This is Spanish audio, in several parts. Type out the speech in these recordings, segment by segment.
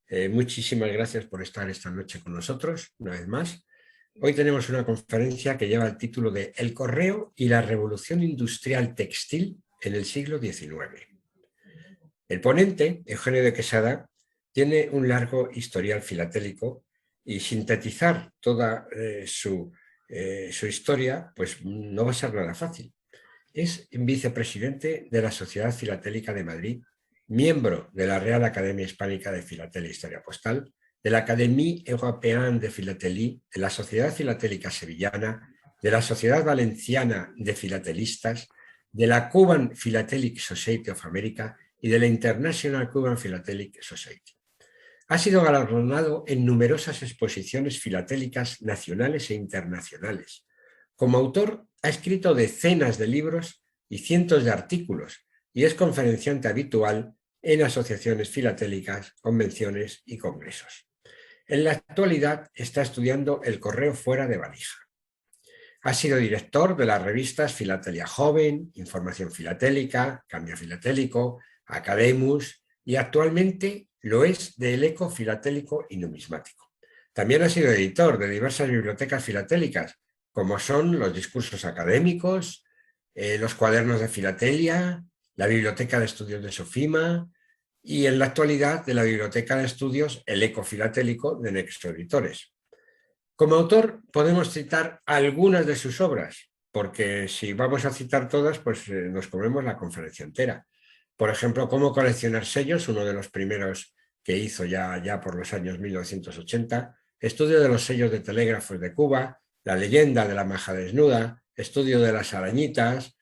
Muchísimas gracias por estar esta noche con nosotros, una vez más. Hoy tenemos una conferencia que lleva el título de El correo y la revolución industrial textil en el siglo XIX. El ponente, Eugenio de Quesada, tiene un largo historial filatélico y sintetizar toda su historia pues no va a ser nada fácil. Es vicepresidente de la Sociedad Filatélica de Madrid, miembro de la Real Academia Hispánica de Filatelia e Historia Postal, de la Académie Européenne de Philatélie, de la Sociedad Filatélica Sevillana, de la Sociedad Valenciana de Filatelistas, de la Cuban Philatelic Society of America y de la International Cuban Philatelic Society. Ha sido galardonado en numerosas exposiciones filatélicas nacionales e internacionales. Como autor, ha escrito decenas de libros y cientos de artículos y es conferenciante habitual en asociaciones filatélicas, convenciones y congresos. En la actualidad está estudiando el correo fuera de valija. Ha sido director de las revistas Filatelia Joven, Información Filatélica, Cambio Filatélico, Academus y actualmente lo es del Eco Filatélico y Numismático. También ha sido editor de diversas bibliotecas filatélicas, como son los discursos académicos, los cuadernos de filatelia, la Biblioteca de Estudios de Sofima y en la actualidad de la Biblioteca de Estudios El Eco Filatélico de Nexo Editores. Como autor podemos citar algunas de sus obras, porque si vamos a citar todas, pues nos comemos la conferencia entera. Por ejemplo, Cómo coleccionar sellos, uno de los primeros que hizo ya por los años 1980, Estudio de los sellos de telégrafos de Cuba, La leyenda de la maja desnuda, Estudio de las arañitas,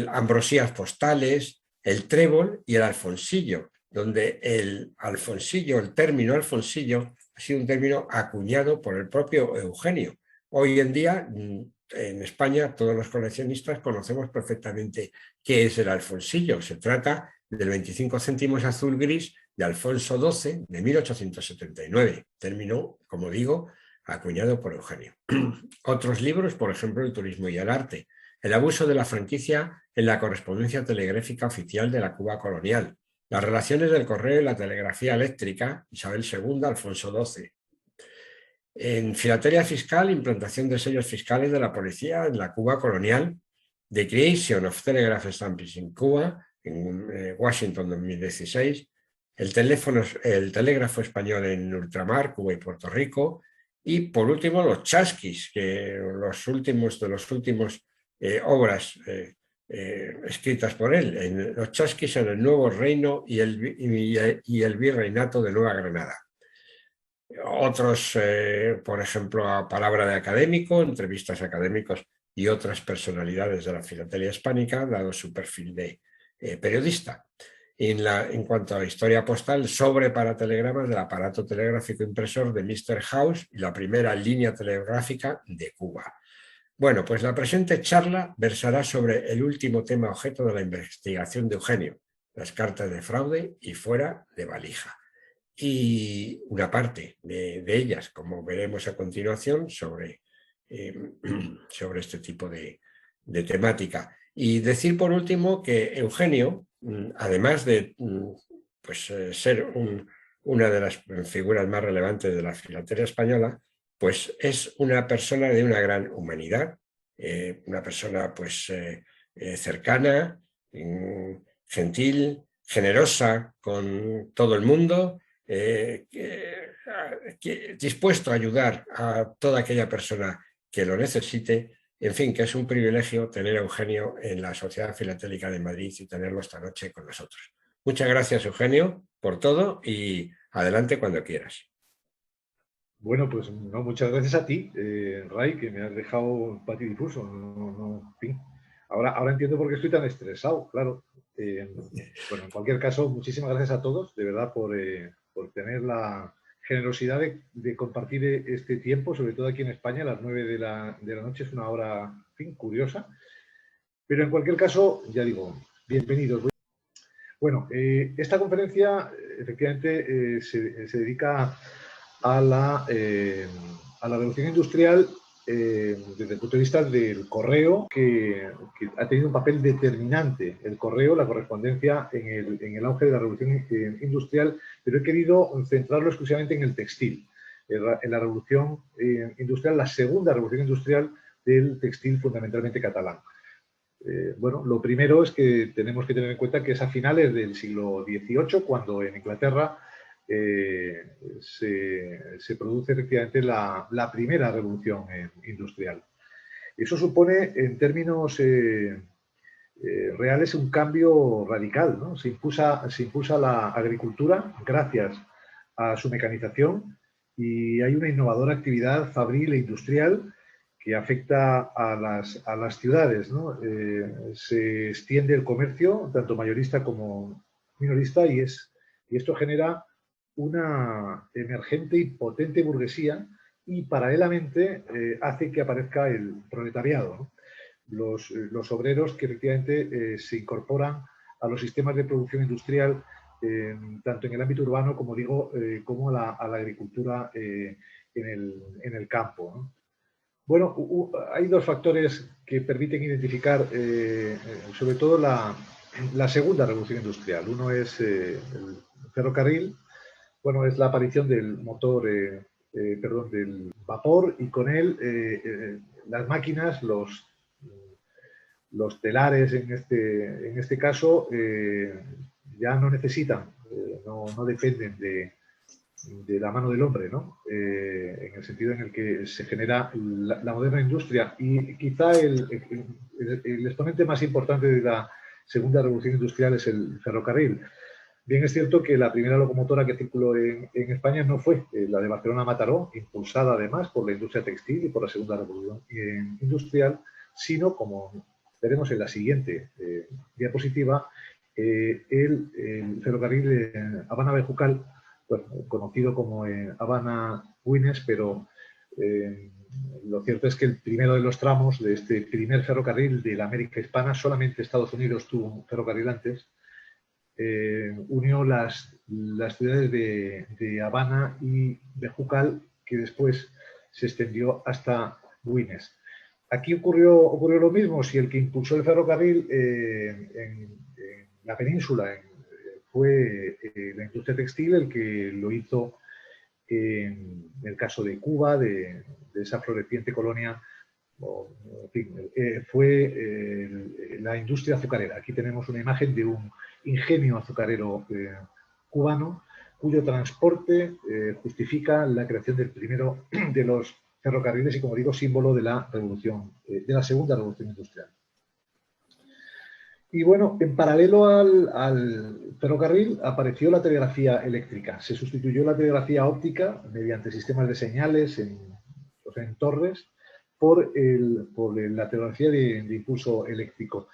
Ambrosías postales, El trébol y el alfonsillo, donde el alfonsillo, el término alfonsillo, ha sido un término acuñado por el propio Eugenio. Hoy en día, en España, todos los coleccionistas conocemos perfectamente qué es el alfonsillo. Se trata del 25 céntimos azul gris de Alfonso XII de 1879, término, como digo, acuñado por Eugenio. Otros libros, por ejemplo, El turismo y el arte, El abuso de la franquicia en la correspondencia telegráfica oficial de la Cuba colonial, Las relaciones del correo y la telegrafía eléctrica, Isabel II, Alfonso XII. En filatelia fiscal, implantación de sellos fiscales de la policía en la Cuba colonial, The Creation of Telegraph Stamps in Cuba, en Washington 2016, el telégrafo español en ultramar, Cuba y Puerto Rico, y por último los chasquis, que los últimos obras escritas por él, en los chasquis en el Nuevo Reino y el Virreinato de Nueva Granada. Otros, por ejemplo, a palabra de académico, entrevistas a académicos y otras personalidades de la filatelia hispánica, dado su perfil de periodista. En cuanto a la historia postal, sobre para telegramas del aparato telegráfico impresor de Mr. House y la primera línea telegráfica de Cuba. Bueno, pues la presente charla versará sobre el último tema objeto de la investigación de Eugenio, las cartas de fraude y fuera de valija. Y una parte de ellas, como veremos a continuación, sobre este tipo de temática. Y decir por último que Eugenio, además de ser una de las figuras más relevantes de la filatelia española, pues es una persona de una gran humanidad, una persona cercana, gentil, generosa con todo el mundo, dispuesto a ayudar a toda aquella persona que lo necesite. En fin, que es un privilegio tener a Eugenio en la Sociedad Filatélica de Madrid y tenerlo esta noche con nosotros. Muchas gracias, Eugenio, por todo y adelante cuando quieras. Bueno, pues no, muchas gracias a ti, Ray, que me has dejado patidifuso. En fin. Ahora entiendo por qué estoy tan estresado, claro. Bueno, en cualquier caso, muchísimas gracias a todos, de verdad, por tener la generosidad de compartir este tiempo, sobre todo aquí en España, a las 9 de la noche, es una hora, en fin, curiosa. Pero en cualquier caso, ya digo, bienvenidos. Bueno, esta conferencia efectivamente se dedica a la revolución industrial desde el punto de vista del correo, que ha tenido un papel determinante, el correo, la correspondencia en el auge de la revolución industrial, pero he querido centrarlo exclusivamente en el textil, en la revolución industrial, la segunda revolución industrial del textil fundamentalmente catalán. Bueno, lo primero es que tenemos que tener en cuenta que es a finales del siglo XVIII cuando en Inglaterra se produce efectivamente la primera revolución industrial. Eso supone, en términos reales, un cambio radical, ¿no? Se impulsa la agricultura gracias a su mecanización y hay una innovadora actividad fabril e industrial que afecta a las ciudades, ¿no? Se extiende el comercio, tanto mayorista como minorista, y esto genera una emergente y potente burguesía y paralelamente hace que aparezca el proletariado, ¿no? Los obreros que efectivamente se incorporan a los sistemas de producción industrial, tanto en el ámbito urbano, como digo, como a la agricultura en el campo, ¿no? Bueno, hay dos factores que permiten identificar sobre todo la segunda revolución industrial. Uno es el ferrocarril, bueno, es la aparición del motor, del vapor, y con él las máquinas, los telares en este caso, ya no necesitan, no dependen de la mano del hombre, ¿no? En el sentido en el que se genera la moderna industria. Y quizá el exponente más importante de la segunda revolución industrial es el ferrocarril. Bien, es cierto que la primera locomotora que circuló en España no fue la de Barcelona-Mataró, impulsada además por la industria textil y por la segunda revolución industrial, sino, como veremos en la siguiente diapositiva, el ferrocarril Habana-Bejucal, bueno, conocido como Habana-Güines, pero lo cierto es que el primero de los tramos de este primer ferrocarril de la América hispana, solamente Estados Unidos tuvo un ferrocarril antes, unió las ciudades de Habana y Bejucal, que después se extendió hasta Güines. Aquí ocurrió lo mismo. Si el que impulsó el ferrocarril en la península fue la industria textil, el que lo hizo en el caso de Cuba, de esa floreciente colonia, en fin, fue la industria azucarera. Aquí tenemos una imagen de un ingenio azucarero cubano, cuyo transporte justifica la creación del primero de los ferrocarriles y, como digo, símbolo de la revolución, de la segunda revolución industrial. Y bueno, en paralelo al ferrocarril apareció la telegrafía eléctrica. Se sustituyó la telegrafía óptica mediante sistemas de señales en torres por la telegrafía de impulso eléctrico.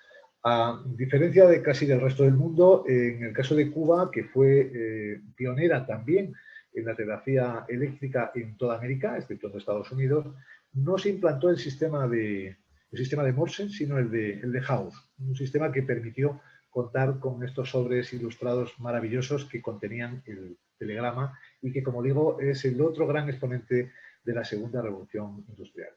A diferencia de casi del resto del mundo, en el caso de Cuba, que fue pionera también en la telegrafía eléctrica en toda América, excepto en Estados Unidos, no se implantó el sistema de Morse, sino el de Hauss, un sistema que permitió contar con estos sobres ilustrados maravillosos que contenían el telegrama y que, como digo, es el otro gran exponente de la segunda revolución industrial.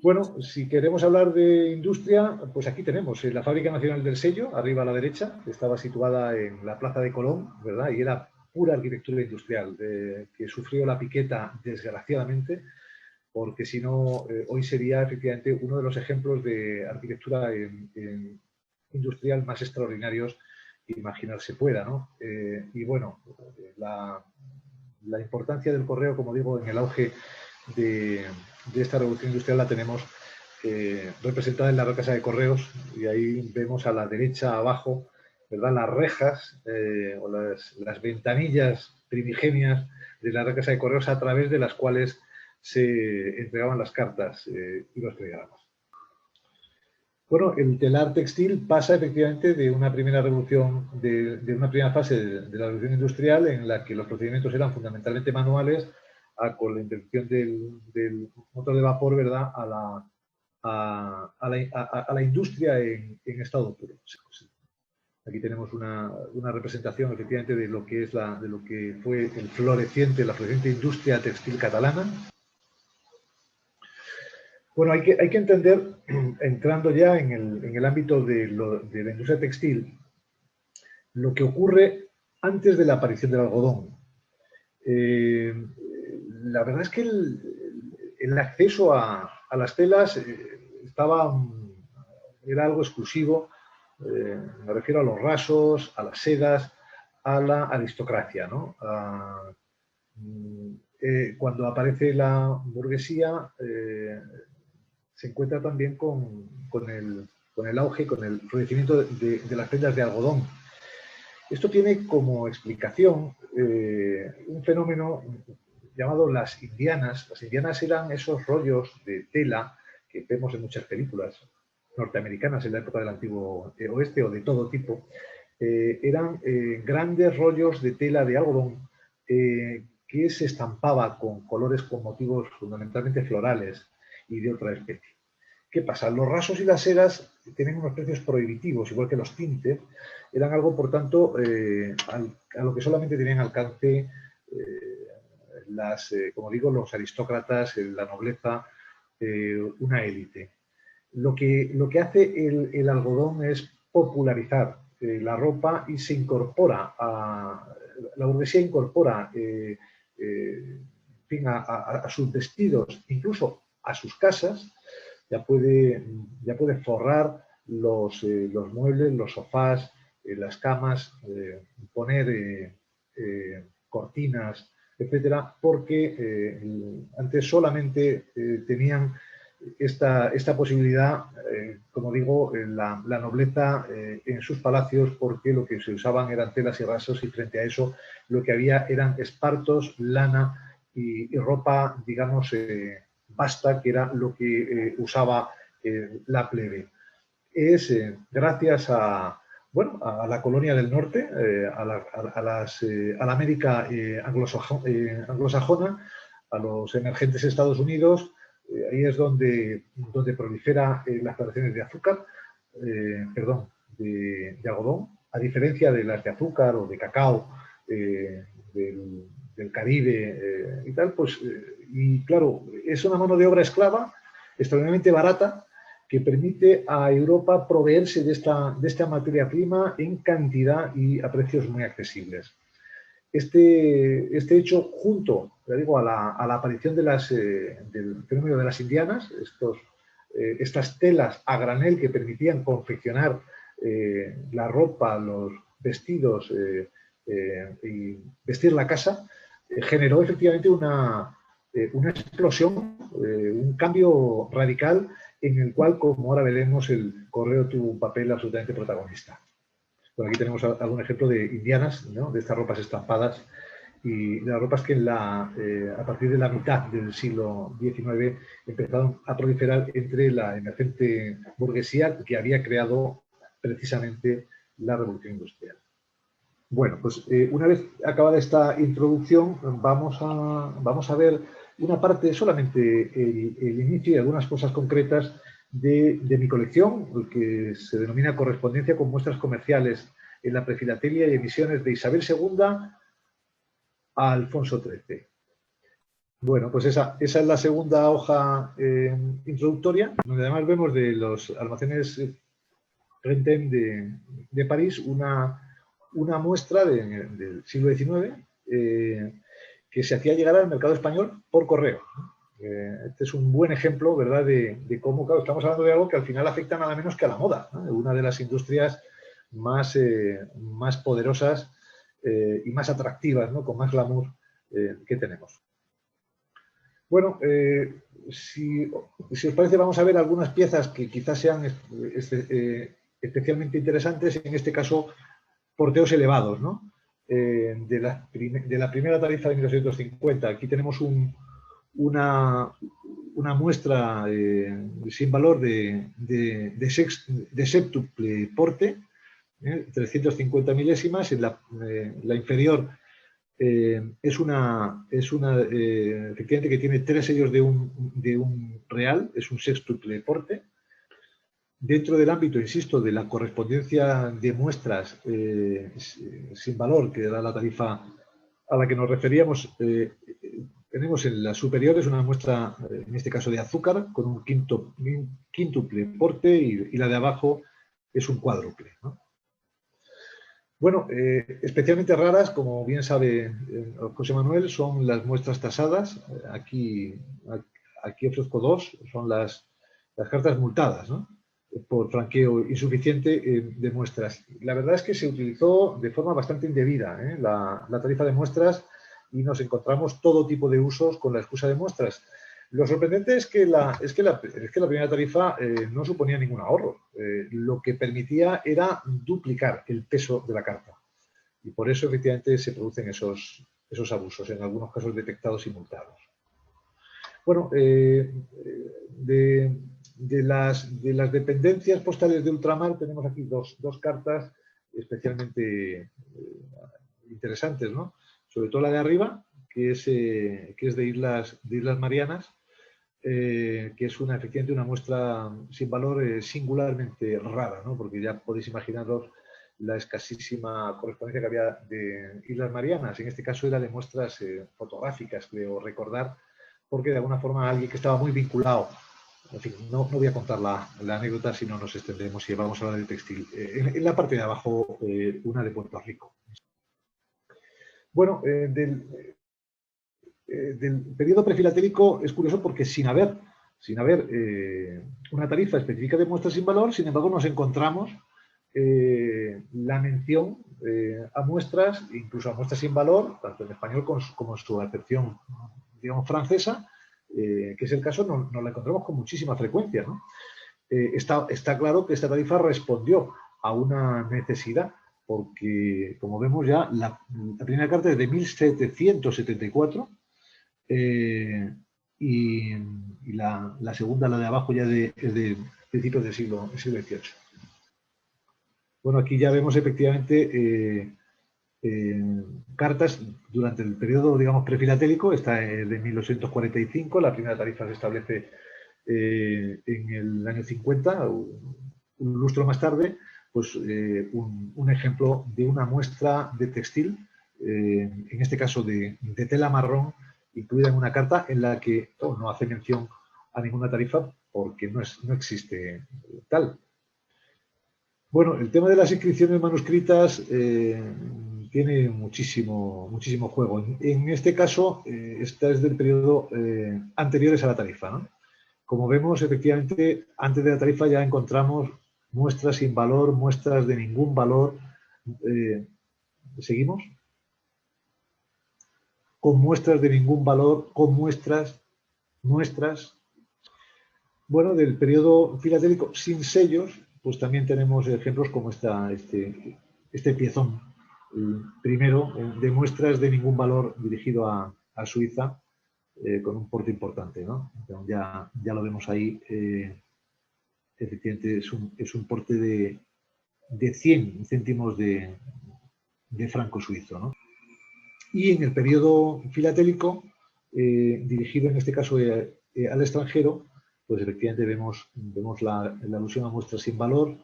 Bueno, si queremos hablar de industria, pues aquí tenemos la Fábrica Nacional del Sello, arriba a la derecha, que estaba situada en la Plaza de Colón, ¿verdad? Y era pura arquitectura industrial, que sufrió la piqueta, desgraciadamente, porque si no, hoy sería efectivamente uno de los ejemplos de arquitectura industrial más extraordinarios que imaginarse pueda, ¿no? Y bueno, la importancia del correo, como digo, en el auge de esta revolución industrial la tenemos representada en la Real Casa de Correos, y ahí vemos a la derecha abajo, ¿verdad?, las rejas o las ventanillas primigenias de la Real Casa de Correos, a través de las cuales se entregaban las cartas y los telegramas. Bueno, el telar textil pasa efectivamente de una primera revolución, de una primera fase de la revolución industrial, en la que los procedimientos eran fundamentalmente manuales, con la introducción del motor de vapor, ¿verdad?, a la industria en estado puro. Aquí tenemos una representación efectivamente de lo que fue la floreciente industria textil catalana. Bueno, hay que entender, entrando ya en el ámbito de la industria textil, lo que ocurre antes de la aparición del algodón. La verdad es que el acceso a las telas era algo exclusivo. Me refiero a los rasos, a las sedas, a la aristocracia, ¿no? Cuando aparece la burguesía, se encuentra también con el auge, con el florecimiento de las prendas de algodón. Esto tiene como explicación un fenómeno llamado las indianas. Las indianas eran esos rollos de tela que vemos en muchas películas norteamericanas en la época del antiguo oeste o de todo tipo. Eran grandes rollos de tela de algodón que se estampaba con colores con motivos fundamentalmente florales y de otra especie. ¿Qué pasa? Los rasos y las sedas tienen unos precios prohibitivos, igual que los tintes. Eran algo, por tanto, a lo que solamente tenían alcance como digo, los aristócratas, la nobleza, una élite. Lo que hace el algodón es popularizar la ropa y se incorpora la burguesía incorpora a sus vestidos, incluso a sus casas. Ya puede forrar los muebles, los sofás, las camas, poner cortinas, etcétera, porque antes solamente tenían esta posibilidad, como digo, la nobleza en sus palacios, porque lo que se usaban eran telas y rasos, y frente a eso lo que había eran espartos, lana y ropa, digamos, basta, que era lo que usaba la plebe. Es gracias a la colonia del norte, a la América anglosajona, a los emergentes Estados Unidos. Ahí es donde prolifera las plantaciones de azúcar, de algodón, a diferencia de las de azúcar o de cacao del Caribe y tal, pues, y claro, es una mano de obra esclava extremadamente barata, que permite a Europa proveerse de esta materia prima en cantidad y a precios muy accesibles. Este hecho, junto, ya digo, a la aparición del fenómeno de las indianas, estas telas a granel que permitían confeccionar la ropa, los vestidos y vestir la casa, generó efectivamente una explosión, un cambio radical en el cual, como ahora veremos, el correo tuvo un papel absolutamente protagonista. Bueno, aquí tenemos algún ejemplo de indianas, ¿no? De estas ropas estampadas, y de las ropas que a partir de la mitad del siglo XIX empezaron a proliferar entre la emergente burguesía que había creado precisamente la revolución industrial. Bueno, pues una vez acabada esta introducción, vamos a ver una parte, solamente el inicio y algunas cosas concretas de mi colección, que se denomina Correspondencia con muestras comerciales en la prefilatelia y emisiones de Isabel II a Alfonso XIII. Bueno, pues esa es la segunda hoja introductoria, donde además vemos de los almacenes Printemps de París una muestra del siglo XIX que se hacía llegar al mercado español por correo. Este es un buen ejemplo, ¿verdad?, de cómo, claro, estamos hablando de algo que al final afecta nada menos que a la moda, ¿no? Una de las industrias más poderosas y más atractivas, ¿no?, con más glamour que tenemos. Bueno, si os parece, vamos a ver algunas piezas que quizás sean especialmente interesantes, en este caso, porteos elevados, ¿no? De la primera tarifa de 1850. Aquí tenemos una muestra sin valor de séptuple porte, 350 milésimas. En la inferior efectivamente, que tiene 3 sellos de un real, es un sextuple porte. Dentro del ámbito, insisto, de la correspondencia de muestras sin valor, que era la tarifa a la que nos referíamos, Tenemos en las superiores una muestra, en este caso de azúcar, con un quíntuple porte y la de abajo es un cuádruple, ¿no? Bueno, especialmente raras, como bien sabe José Manuel, son las muestras tasadas. Aquí ofrezco dos, son las cartas multadas, ¿no? Por franqueo insuficiente de muestras. La verdad es que se utilizó de forma bastante indebida la tarifa de muestras y nos encontramos todo tipo de usos con la excusa de muestras. Lo sorprendente es que la primera tarifa no suponía ningún ahorro. Lo que permitía era duplicar el peso de la carta. Y por eso, efectivamente, se producen esos abusos, en algunos casos detectados y multados. Bueno, de las dependencias postales de ultramar tenemos aquí dos cartas especialmente interesantes, ¿no? Sobre todo la de arriba, que es de Islas Marianas, que es efectivamente una muestra sin valor singularmente rara, ¿no? Porque ya podéis imaginaros la escasísima correspondencia que había de Islas Marianas. En este caso era de muestras fotográficas, creo recordar, porque de alguna forma alguien que estaba muy vinculado. En fin, no voy a contar la anécdota si no nos extendemos y vamos a hablar del textil. En la parte de abajo, una de Puerto Rico. Bueno, del periodo prefilatélico es curioso porque sin haber una tarifa específica de muestras sin valor, sin embargo nos encontramos la mención a muestras, incluso a muestras sin valor, tanto en español como en su acepción, digamos, francesa, que es el caso, nos la encontramos con muchísima frecuencia, ¿no? Está claro que esta tarifa respondió a una necesidad, porque, como vemos ya, la primera carta es de 1774 y la segunda, la de abajo, ya es de principios del siglo XVIII. Bueno, aquí ya vemos efectivamente cartas durante el periodo, digamos, prefilatélico. Esta es de 1845, la primera tarifa se establece en el año 50, un lustro más tarde, pues un ejemplo de una muestra de textil, en este caso de tela marrón, incluida en una carta en la que no hace mención a ninguna tarifa porque no existe tal. Bueno, el tema de las inscripciones manuscritas tiene muchísimo juego. En este caso, esta es del periodo anteriores a la tarifa, ¿no? Como vemos, efectivamente, antes de la tarifa ya encontramos muestras sin valor, muestras de ningún valor. ¿Seguimos? Con muestras de ningún valor, con muestras. Bueno, del periodo filatélico sin sellos, pues también tenemos ejemplos como este piezón, primero, de muestras de ningún valor dirigido a Suiza, con un porte importante, ¿no? Ya lo vemos ahí, efectivamente es un porte de 100 céntimos de franco suizo, ¿no? Y en el periodo filatélico, dirigido en este caso al extranjero, pues efectivamente vemos la alusión a muestras sin valor.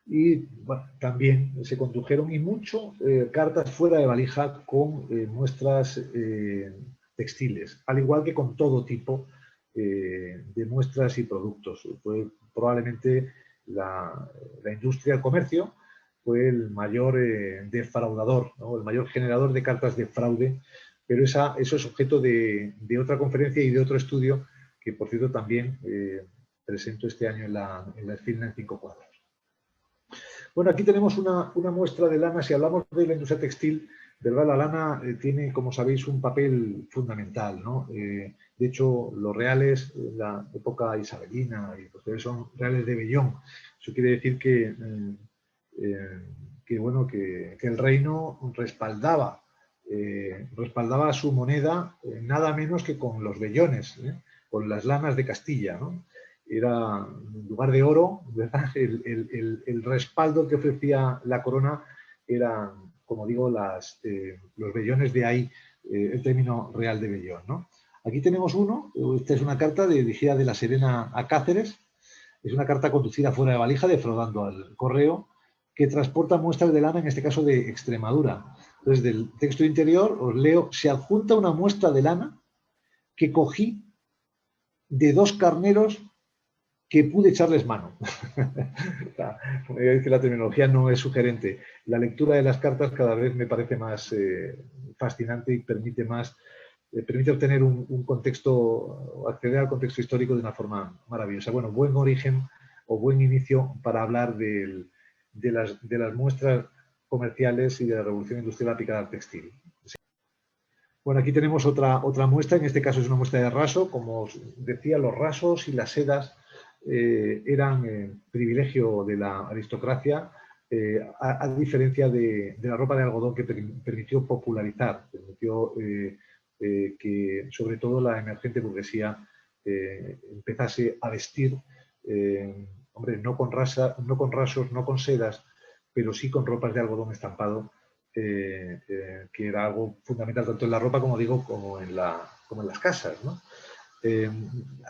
Y bueno, también se condujeron y mucho cartas fuera de valija con muestras textiles, al igual que con todo tipo de muestras y productos. Fue probablemente la industria del comercio fue el mayor defraudador, ¿no? El mayor generador de cartas de fraude, pero eso es objeto de otra conferencia y de otro estudio que, por cierto, también presento este año en la Esfilna en 5 cuadros. Bueno, aquí tenemos una muestra de lana. Si hablamos de la industria textil, ¿verdad? La lana tiene, como sabéis, un papel fundamental, ¿no? De hecho, los reales de la época isabelina y posteriores son reales de vellón. Eso quiere decir que el reino respaldaba su moneda nada menos que con los vellones, con las lanas de Castilla, ¿no? Era, en lugar de oro, ¿verdad? El respaldo que ofrecía la corona eran, como digo, los vellones, de ahí el término real de vellón, ¿no? Aquí tenemos uno. Esta es una carta dirigida de La Serena a Cáceres. Es una carta conducida fuera de valija, defraudando al correo, que transporta muestras de lana, en este caso de Extremadura. Entonces, del texto interior os leo: se adjunta una muestra de lana que cogí de 2 carneros que pude echarles mano. La terminología no es sugerente. La lectura de las cartas cada vez me parece más fascinante y permite obtener un contexto, acceder al contexto histórico de una forma maravillosa. Bueno, buen origen o buen inicio para hablar de las muestras comerciales y de la revolución industrial aplicada al textil. Bueno, aquí tenemos otra muestra, en este caso es una muestra de raso. Como os decía, los rasos y las sedas eran privilegio de la aristocracia, a diferencia de la ropa de algodón, que permitió popularizar, permitió que sobre todo la emergente burguesía empezase a vestir, hombre, no con rasos, no con sedas, pero sí con ropas de algodón estampado, que era algo fundamental tanto en la ropa, como digo, como en las casas, ¿no?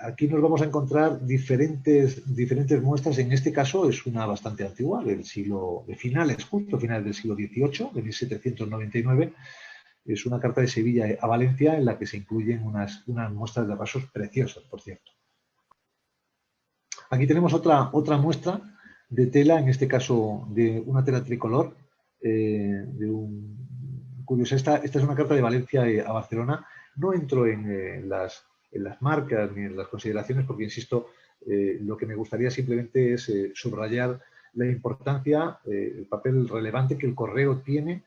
Aquí nos vamos a encontrar diferentes muestras. En este caso es una bastante antigua, de finales del siglo XVIII, de 1799. Es una carta de Sevilla a Valencia en la que se incluyen unas muestras de rasos preciosas, por cierto. Aquí tenemos otra muestra de tela, en este caso de una tela tricolor, curiosa. Esta es una carta de Valencia a Barcelona. No entro en las marcas ni en las consideraciones porque, insisto, lo que me gustaría simplemente es subrayar la importancia, el papel relevante que el correo tiene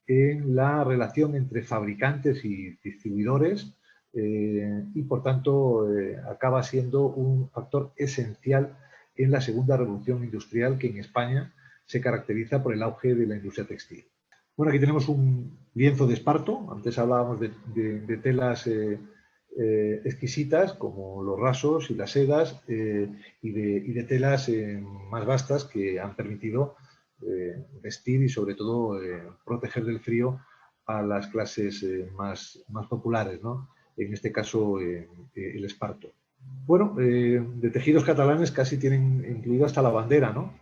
en la relación entre fabricantes y distribuidores, y por tanto acaba siendo un factor esencial en la segunda revolución industrial, que en España se caracteriza por el auge de la industria textil. Bueno, aquí tenemos un lienzo de esparto. Antes hablábamos de telas exquisitas como los rasos y las sedas, y de telas más vastas que han permitido vestir y sobre todo proteger del frío a las clases más populares, ¿no? En este caso el esparto. Bueno, de tejidos catalanes casi tienen incluida hasta la bandera, ¿no?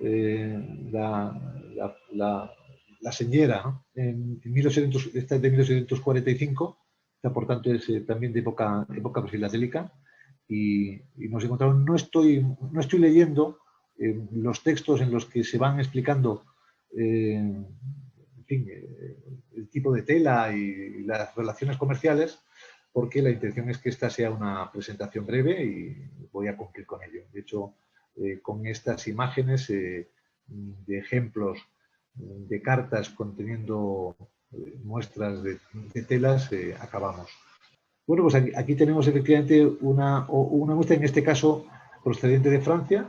La señera, ¿no? Esta es de 1845, por tanto es también de época filatélica, y nos encontramos, no estoy leyendo los textos en los que se van explicando en fin, el tipo de tela y las relaciones comerciales, porque la intención es que esta sea una presentación breve y voy a cumplir con ello. De hecho, con estas imágenes de ejemplos de cartas conteniendo muestras de telas, acabamos. Bueno, pues aquí tenemos efectivamente una muestra, en este caso procedente de Francia.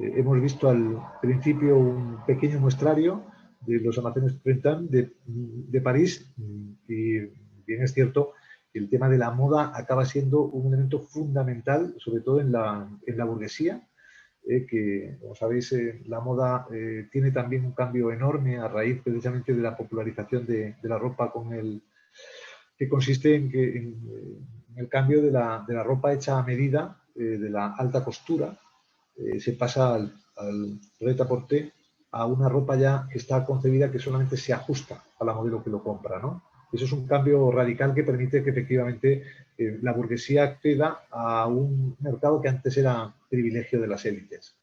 Hemos visto al principio un pequeño muestrario de los almacenes Printemps de París, y bien es cierto, el tema de la moda acaba siendo un elemento fundamental, sobre todo en la burguesía, que, como sabéis, la moda tiene también un cambio enorme a raíz precisamente de la popularización de la ropa, que consiste en el cambio de la ropa hecha a medida, de la alta costura. Se pasa al prêt-à-porter, a una ropa ya que está concebida, que solamente se ajusta a la modelo que lo compra, ¿no? Eso es un cambio radical que permite que efectivamente la burguesía acceda a un mercado que antes era privilegio de las élites.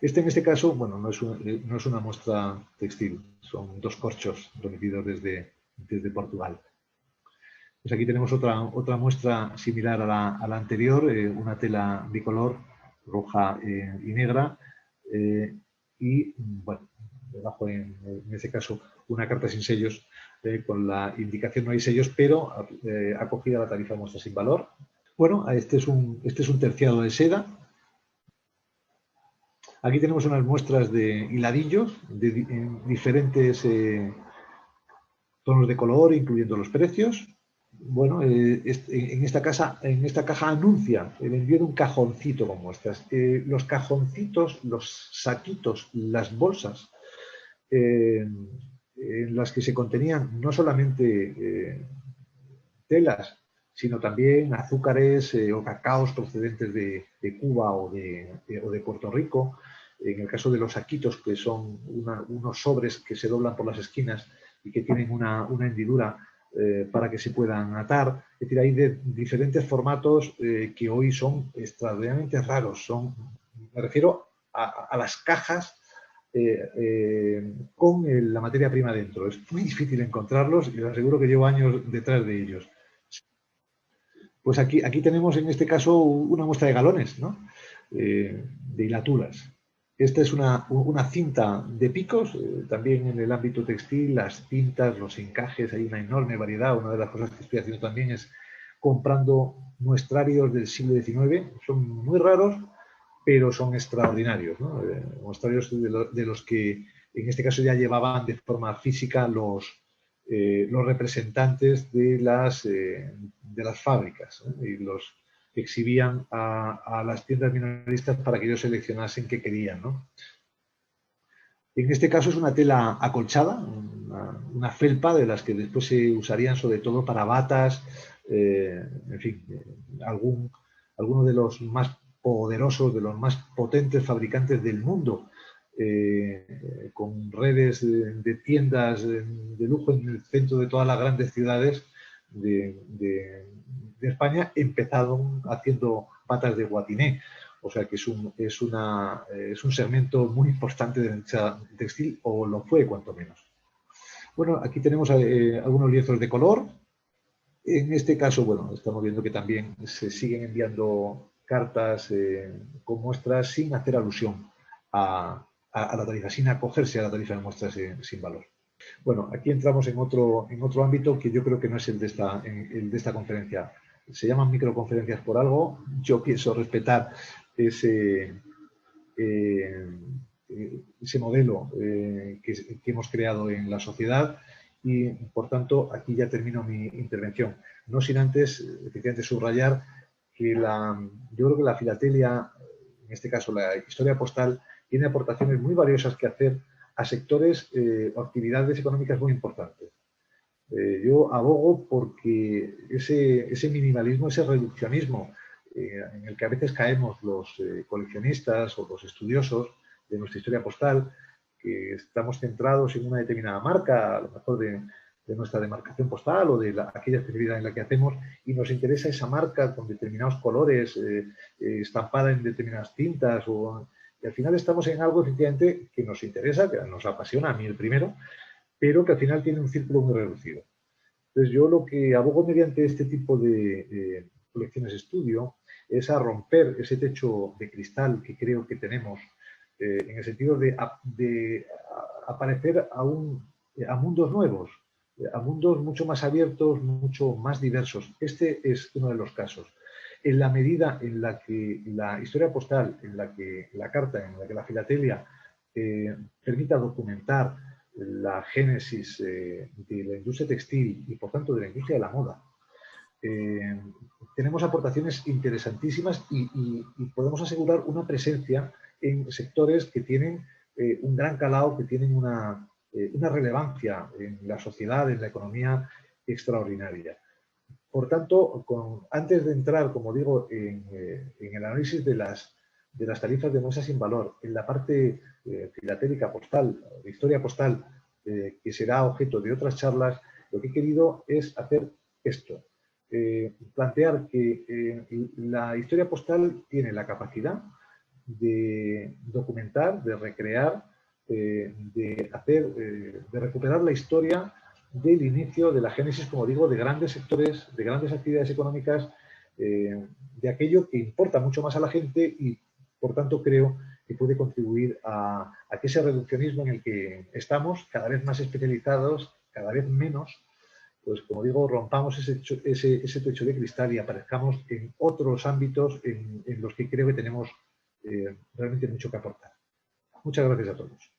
En este caso, bueno, no es una muestra textil, son 2 corchos remitidos desde Portugal. Pues aquí tenemos otra muestra similar a la anterior, una tela bicolor, roja y negra, y, bueno, debajo en este caso una carta sin sellos, con la indicación no hay sellos, pero acogida la tarifa muestra sin valor. Bueno, este es un terciado de seda. Aquí tenemos unas muestras de hiladillos en diferentes tonos de color, incluyendo los precios. Bueno, en esta caja anuncia el envío de un cajoncito con muestras. Los cajoncitos, los saquitos, las bolsas en las que se contenían no solamente telas, sino también azúcares o cacaos procedentes de Cuba o de Puerto Rico. En el caso de los saquitos, que son unos sobres que se doblan por las esquinas, y que tienen una hendidura para que se puedan atar. Es decir, hay de diferentes formatos que hoy son extraordinariamente raros. Me refiero a las cajas con la materia prima dentro. Es muy difícil encontrarlos y les aseguro que llevo años detrás de ellos. Pues aquí tenemos en este caso una muestra de galones, ¿no? De hilaturas. Esta es una cinta de picos, también en el ámbito textil, las cintas, los encajes, hay una enorme variedad. Una de las cosas que estoy haciendo también es comprando muestrarios del siglo XIX. Son muy raros, pero son extraordinarios, ¿no? Muestrarios de los que en este caso ya llevaban de forma física los representantes de las fábricas, ¿eh? Y los exhibían a las tiendas minoristas para que ellos seleccionasen qué querían, ¿no? En este caso es una tela acolchada, una felpa de las que después se usarían sobre todo para batas, en fin, alguno de los más poderosos, de los más potentes fabricantes del mundo, con redes de tiendas de lujo en el centro de todas las grandes ciudades de España, empezaron haciendo batas de guatiné. O sea que es un segmento muy importante de la industria textil, o lo fue cuanto menos. Bueno, aquí tenemos algunos lienzos de color. En este caso, bueno, estamos viendo que también se siguen enviando cartas con muestras sin hacer alusión a la tarifa, sin acogerse a la tarifa de muestras sin valor. Bueno, aquí entramos en otro ámbito que yo creo que no es el de esta conferencia. Se llaman microconferencias por algo. Yo pienso respetar ese modelo que hemos creado en la sociedad y, por tanto, aquí ya termino mi intervención. No sin antes, efectivamente, subrayar que yo creo que la filatelia, en este caso la historia postal, tiene aportaciones muy valiosas que hacer a sectores o actividades económicas muy importantes. Yo abogo porque ese minimalismo, ese reduccionismo en el que a veces caemos los coleccionistas o los estudiosos de nuestra historia postal, que estamos centrados en una determinada marca, a lo mejor de nuestra demarcación postal o de aquella especialidad en la que hacemos, y nos interesa esa marca con determinados colores, estampada en determinadas tintas, y al final estamos en algo efectivamente que nos interesa, que nos apasiona, a mí el primero, pero que al final tiene un círculo muy reducido. Entonces, yo lo que abogo mediante este tipo de colecciones de estudio es a romper ese techo de cristal que creo que tenemos, en el sentido de aparecer a mundos nuevos, a mundos mucho más abiertos, mucho más diversos. Este es uno de los casos. En la medida en la que la historia postal, en la que la carta, en la que la filatelia permita documentar la génesis de la industria textil y, por tanto, de la industria de la moda, tenemos aportaciones interesantísimas y podemos asegurar una presencia en sectores que tienen un gran calado, que tienen una relevancia en la sociedad, en la economía extraordinaria. Por tanto, antes de entrar, como digo, en el análisis de las tarifas de muestras sin valor, en la parte filatélica postal, de historia postal, que será objeto de otras charlas, lo que he querido es hacer esto. Plantear que la historia postal tiene la capacidad de documentar, de recrear, de recuperar la historia del inicio, de la génesis, como digo, de grandes sectores, de grandes actividades económicas, de aquello que importa mucho más a la gente y, por tanto, creo que puede contribuir a que ese reduccionismo en el que estamos, cada vez más especializados, cada vez menos, pues, como digo, rompamos ese techo de cristal y aparezcamos en otros ámbitos en los que creo que tenemos realmente mucho que aportar. Muchas gracias a todos.